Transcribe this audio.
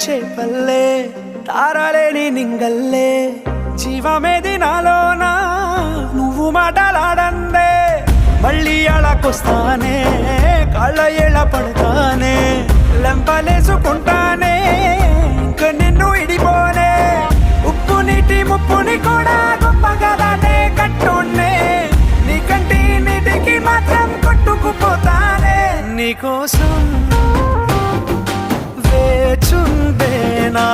చేపల్లే తారలేని నింగల్లే జీవమేది నాలోనా నువ్వు మాటలాడందే మళ్ళీ అళకొస్తానే కాళ్ళ ఎలా పడతానే లెంపలేసుకుంటానే ఇంక నిన్ను ఇడిపోనే ఉప్పు నీటి ముప్పుని కూడా గొప్పగా దాటే కట్టున్నే నీ కంటి నీటికి మాత్రం కొట్టుకుపోతానే నీకోసం వేచుందే నా